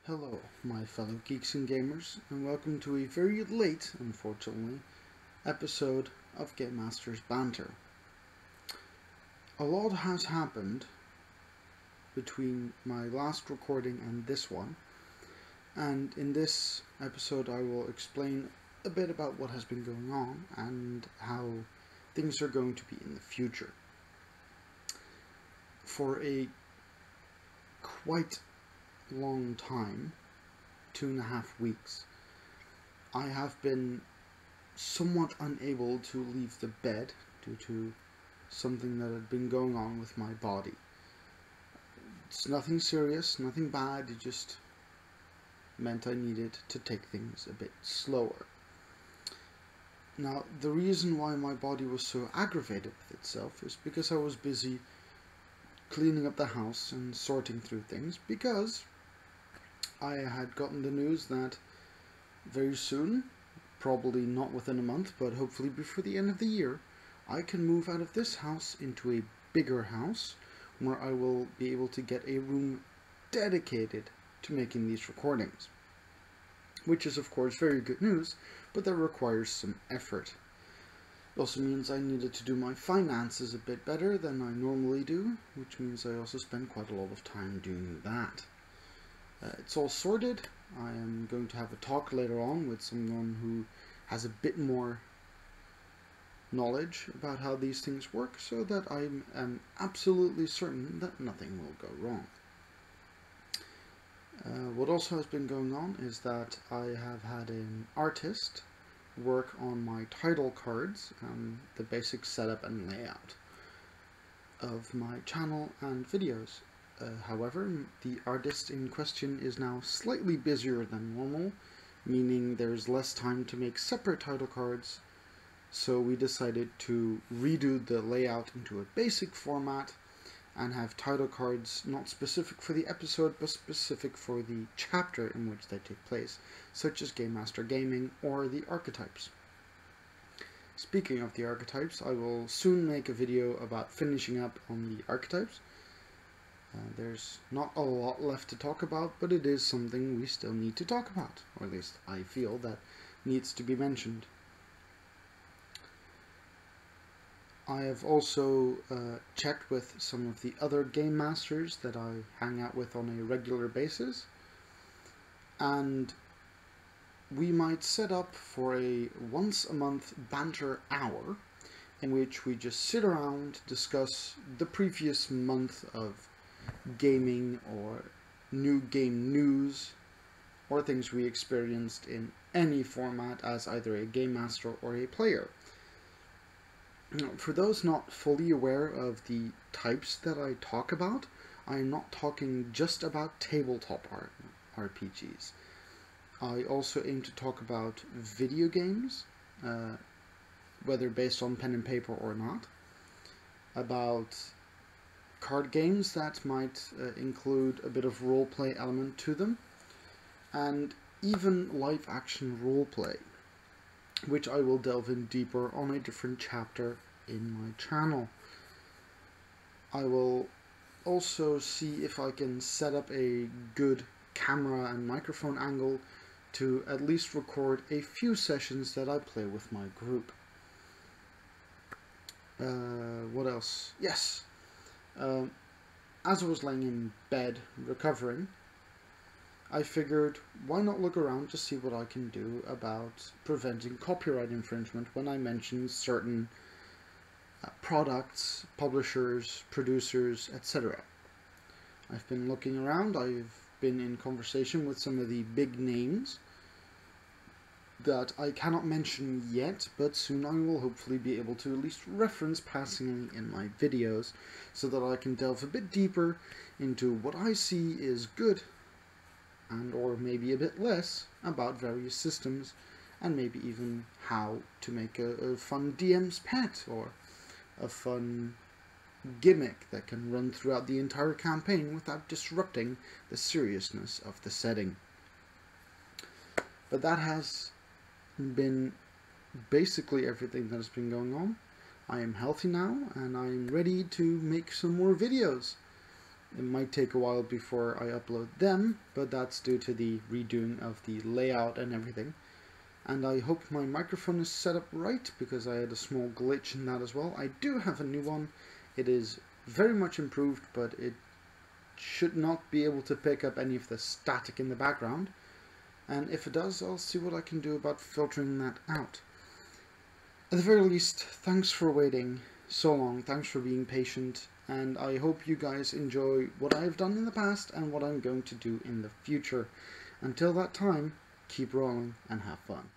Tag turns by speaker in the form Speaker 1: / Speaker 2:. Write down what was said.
Speaker 1: Hello, my fellow geeks and gamers, and welcome to a very late, unfortunately, episode of Game Master's Banter. A lot has happened between my last recording and this one, and in this episode I will explain a bit about what has been going on and how things are going to be in the future. For a quite long time, 2.5 weeks, I have been somewhat unable to leave the bed due to something that had been going on with my body. It's nothing serious, nothing bad, it just meant I needed to take things a bit slower. Now, the reason why my body was so aggravated with itself is because I was busy cleaning up the house and sorting through things, because I had gotten the news that very soon, probably not within a month, but hopefully before the end of the year, I can move out of this house into a bigger house where I will be able to get a room dedicated to making these recordings. Which is of course very good news, but that requires some effort. It also means I needed to do my finances a bit better than I normally do, which means I also spend quite a lot of time doing that. It's all sorted. I am going to have a talk later on with someone who has a bit more knowledge about how these things work, so that I am absolutely certain that nothing will go wrong. What also has been going on is that I have had an artist work on my title cards and the basic setup and layout of my channel and videos. However, the artist in question is now slightly busier than normal, meaning there's less time to make separate title cards, so we decided to redo the layout into a basic format and have title cards not specific for the episode but specific for the chapter in which they take place, such as Game Master Gaming or the archetypes. Speaking of the archetypes, I will soon make a video about finishing up on the archetypes. There's not a lot left to talk about, but it is something we still need to talk about, or at least I feel that needs to be mentioned. I have also checked with some of the other game masters that I hang out with on a regular basis, and we might set up for a once a month banter hour in which we just sit around, discuss the previous month of gaming or new game news or things we experienced in any format as either a game master or a player. Now, for those not fully aware of the types that I talk about, I am not talking just about tabletop RPGs. I also aim to talk about video games, whether based on pen and paper or not, about card games that might include a bit of roleplay element to them, and even live action roleplay, which I will delve in deeper on a different chapter in my channel. I will also see if I can set up a good camera and microphone angle to at least record a few sessions that I play with my group. What else? Yes! As I was laying in bed recovering, I figured why not look around to see what I can do about preventing copyright infringement when I mention certain products, publishers, producers, etc. I've been looking around, I've been in conversation with some of the big names that I cannot mention yet, but soon I will hopefully be able to at least reference passingly in my videos, so that I can delve a bit deeper into what I see is good, and or maybe a bit less, about various systems, and maybe even how to make a fun DM's pet, or a fun gimmick that can run throughout the entire campaign without disrupting the seriousness of the setting. But that has been basically everything that has been going on. I am healthy now, and I am ready to make some more videos. It might take a while before I upload them, but that's due to the redoing of the layout and everything. And I hope my microphone is set up right, because I had a small glitch in that as well. I do have a new one. It is very much improved, but it should not be able to pick up any of the static in the background. And if it does, I'll see what I can do about filtering that out. At the very least, thanks for waiting so long, thanks for being patient, and I hope you guys enjoy what I've done in the past and what I'm going to do in the future. Until that time, keep rolling and have fun.